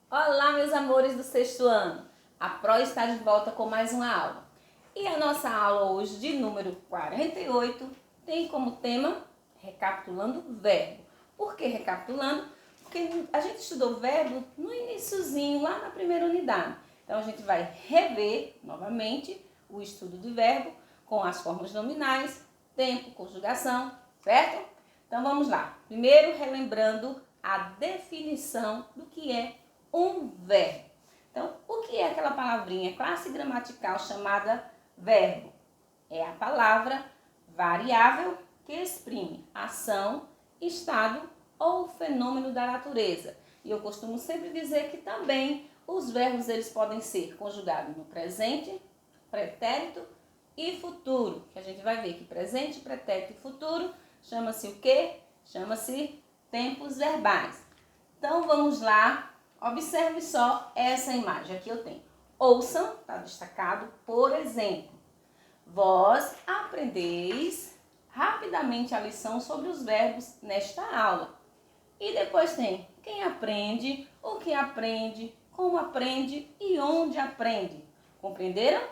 Olá, meus amores do sexto ano! A Pro está de volta com mais uma aula. E a nossa aula hoje, de número 48, tem como tema recapitulando verbo. Por que recapitulando? Porque a gente estudou verbo no iniciozinho, lá na primeira unidade. Então, a gente vai rever novamente o estudo do verbo com as formas nominais, tempo, conjugação, certo? Então, vamos lá. Primeiro, relembrando a definição do que é um verbo. Então, o que é aquela palavrinha classe gramatical chamada verbo? É a palavra variável que exprime ação, estado ou fenômeno da natureza. E eu costumo sempre dizer que também os verbos eles podem ser conjugados no presente, pretérito e futuro. Que a gente vai ver que presente, pretérito e futuro chama-se o quê? Chama-se tempos verbais. Então, vamos lá. Observe só essa imagem. Aqui eu tenho. Ouçam, está destacado, por exemplo. Vós aprendeis rapidamente a lição sobre os verbos nesta aula. E depois tem quem aprende, o que aprende, como aprende e onde aprende. Compreenderam?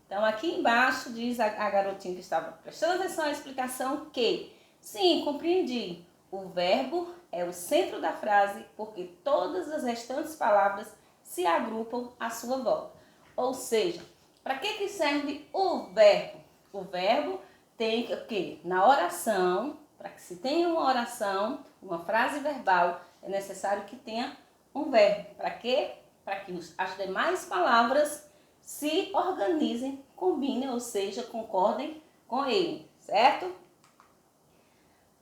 Então, aqui embaixo diz a garotinha que estava prestando atenção à explicação que, sim, compreendi. O verbo é o centro da frase porque todas as restantes palavras se agrupam à sua volta. Ou seja, para que serve o verbo? O verbo tem que, na oração, para que se tenha uma oração, uma frase verbal, é necessário que tenha um verbo. Para quê? Para que as demais palavras se organizem, combinem, ou seja, concordem com ele, certo?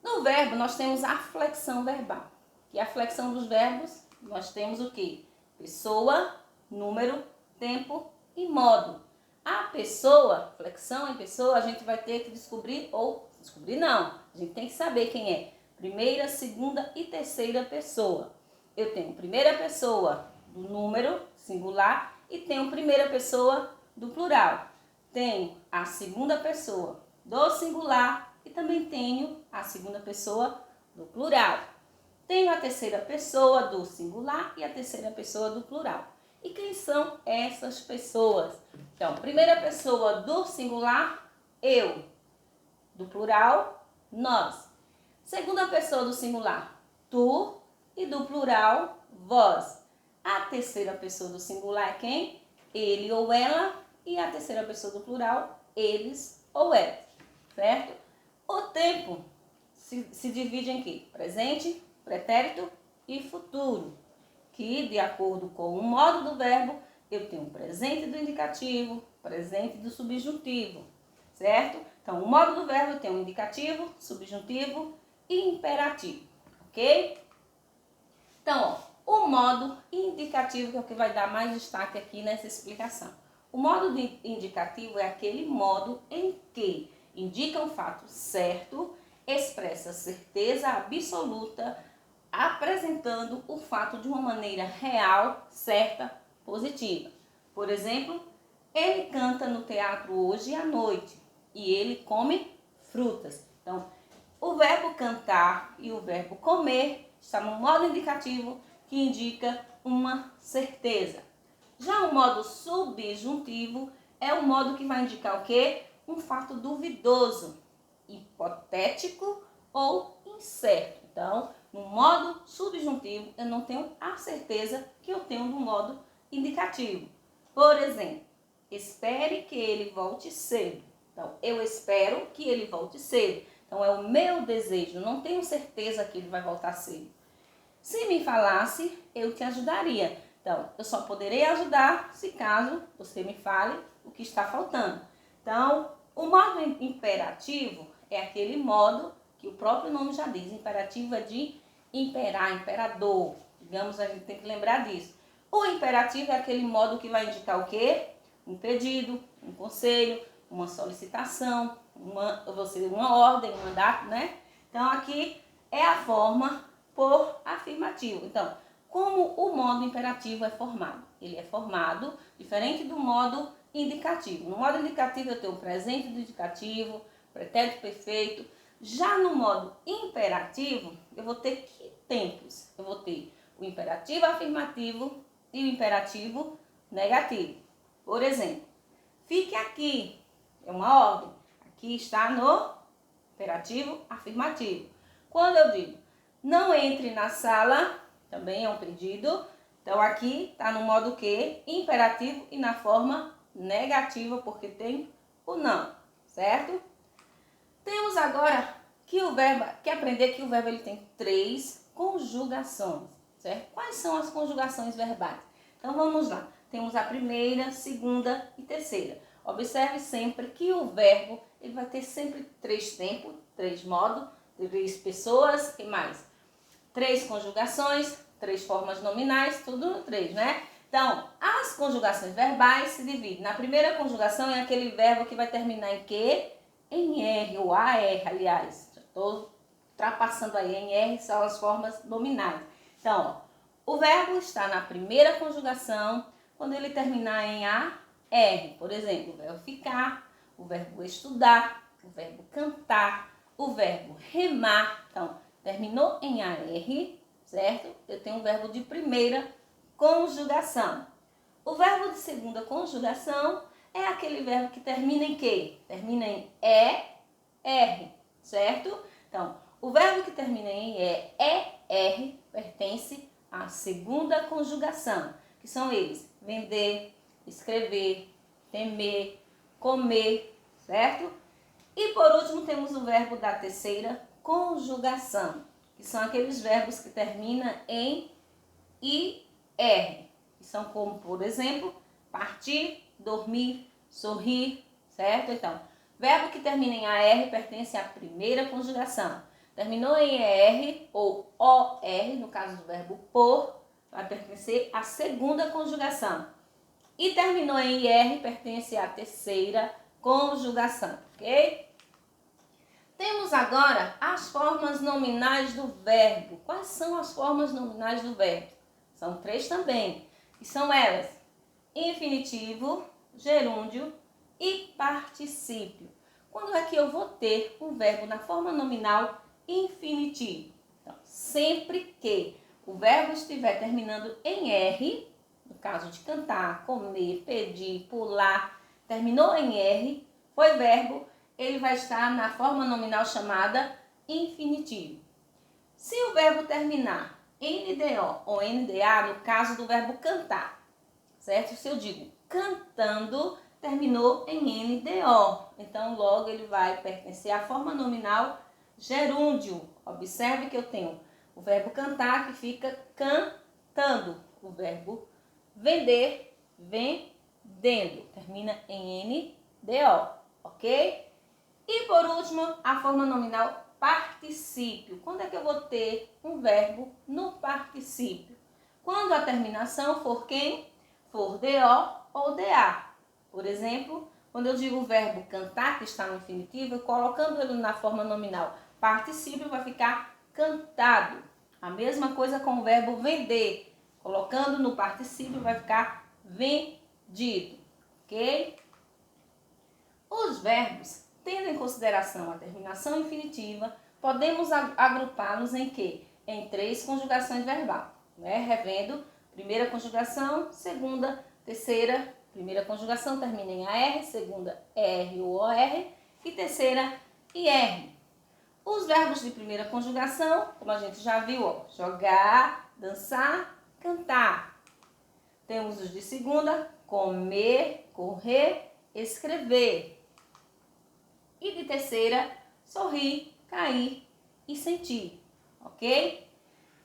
No verbo, nós temos a flexão verbal. E a flexão dos verbos, nós temos o quê? Pessoa, número, tempo e modo. A pessoa, flexão em pessoa, a gente vai ter que descobrir, ou descobrir não, a gente tem que saber quem é. Primeira, segunda e terceira pessoa. Eu tenho primeira pessoa do número singular e tenho primeira pessoa do plural. Tenho a segunda pessoa do singular e também tenho a segunda pessoa do plural. Tenho a terceira pessoa do singular e a terceira pessoa do plural. E quem são essas pessoas? Então, primeira pessoa do singular, eu. Do plural, nós. Segunda pessoa do singular, tu. E do plural, vós. A terceira pessoa do singular é quem? Ele ou ela. E a terceira pessoa do plural, eles ou elas. Certo? O tempo se divide em quê? Presente, pretérito e futuro. Que, de acordo com o modo do verbo, eu tenho o presente do indicativo, presente do subjuntivo, certo? Então, o modo do verbo eu tenho indicativo, subjuntivo e imperativo, ok? Então, ó, o modo indicativo que é o que vai dar mais destaque aqui nessa explicação. O modo indicativo é aquele modo em que indica um fato certo, expressa certeza absoluta, apresentando o fato de uma maneira real, certa, positiva. Por exemplo, ele canta no teatro hoje à noite e ele come frutas. Então, o verbo cantar e o verbo comer está no modo indicativo que indica uma certeza. Já o modo subjuntivo é o modo que vai indicar o quê? Um fato duvidoso, hipotético ou incerto. Então, no modo subjuntivo, eu não tenho a certeza que eu tenho no modo indicativo. Por exemplo, espere que ele volte cedo. Então, eu espero que ele volte cedo. Então, é o meu desejo, não tenho certeza que ele vai voltar cedo. Se me falasse, eu te ajudaria. Então, eu só poderei ajudar se caso você me fale o que está faltando. Então, o modo imperativo é aquele modo que o próprio nome já diz. Imperativo é de imperar, imperador. Digamos, a gente tem que lembrar disso. O imperativo é aquele modo que vai indicar o quê? Um pedido, um conselho, uma solicitação, uma ordem, um mandato, né? Então, aqui é a forma por afirmativo. Então, como o modo imperativo é formado? Ele é formado diferente do modo indicativo. No modo indicativo eu tenho o presente do indicativo, pretérito perfeito. Já no modo imperativo, eu vou ter que tempos? Eu vou ter o imperativo afirmativo e o imperativo negativo. Por exemplo, fique aqui, é uma ordem. Aqui está no imperativo afirmativo. Quando eu digo não entre na sala, também é um pedido. Então, aqui está no modo que? Imperativo e na forma negativa, porque tem o não, certo? Temos agora que aprender que o verbo ele tem 3 conjugações, certo? Quais são as conjugações verbais? Então, vamos lá. Temos a primeira, segunda e terceira. Observe sempre que o verbo ele vai ter sempre 3 tempos, 3 modos, 3 pessoas e mais 3 conjugações, 3 formas nominais, tudo no 3, né? Então, as conjugações verbais se dividem. Na primeira conjugação é aquele verbo que vai terminar em quê? Em R ou AR, aliás. Já estou ultrapassando aí. Em R são as formas nominais. Então, ó, o verbo está na primeira conjugação quando ele terminar em AR. Por exemplo, o verbo ficar, o verbo estudar, o verbo cantar, o verbo remar. Então, terminou em AR, certo? Eu tenho um verbo de primeira conjugação. O verbo de segunda conjugação é aquele verbo que termina em quê? Termina em ER, certo? Então, o verbo que termina em ER pertence à segunda conjugação, que são eles: vender, escrever, temer, comer, certo? E por último temos o verbo da terceira conjugação, que são aqueles verbos que terminam em IR, que são como, por exemplo, partir, dormir, sorrir, certo? Então, verbo que termina em AR pertence à primeira conjugação. Terminou em ER ou OR, no caso do verbo por, vai pertencer à segunda conjugação. E terminou em IR, pertence à terceira conjugação, ok? Temos agora as formas nominais do verbo. Quais são as formas nominais do verbo? São 3 também, e são elas: infinitivo, gerúndio e particípio. Quando é que eu vou ter um verbo na forma nominal infinitivo? Então, sempre que o verbo estiver terminando em R, no caso de cantar, comer, pedir, pular, terminou em R, foi verbo, ele vai estar na forma nominal chamada infinitivo. Se o verbo terminar em NDO ou NDA, no caso do verbo cantar, certo? Se eu digo cantando, terminou em NDO. Então, logo ele vai pertencer à forma nominal gerúndio. Observe que eu tenho o verbo cantar, que fica cantando. O verbo vender, vendendo. Termina em NDO, ok? E por último, a forma nominal particípio. Quando é que eu vou ter um verbo no particípio? Quando a terminação for quem? For DO ou DA. Por exemplo, quando eu digo o verbo cantar, que está no infinitivo, colocando ele na forma nominal particípio, vai ficar cantado. A mesma coisa com o verbo vender. Colocando no particípio, vai ficar vendido. Ok? Os verbos, tendo em consideração a terminação infinitiva, podemos agrupá-los em quê? Em 3 conjugações verbais. Né? Revendo, primeira conjugação, segunda, terceira. Primeira conjugação termina em AR, segunda R ou OR e terceira IR. Os verbos de primeira conjugação, como a gente já viu, ó, jogar, dançar, cantar. Temos os de segunda: comer, correr, escrever. E de terceira: sorrir, cair e sentir, ok?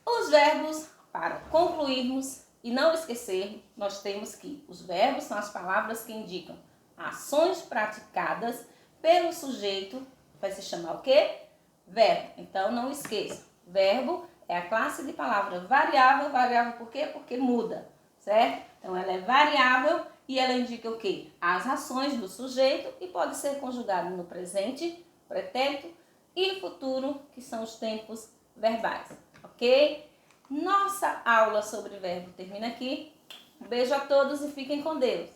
Os verbos, para concluirmos e não esquecer, nós temos que os verbos são as palavras que indicam ações praticadas pelo sujeito, vai se chamar o quê? Verbo. Então, não esqueça, verbo é a classe de palavra variável. Variável por quê? Porque muda, certo? Então, ela é variável e ela indica o quê? As ações do sujeito e pode ser conjugado no presente, pretérito e futuro, que são os tempos verbais, ok? Nossa aula sobre verbo termina aqui. Um beijo a todos e fiquem com Deus.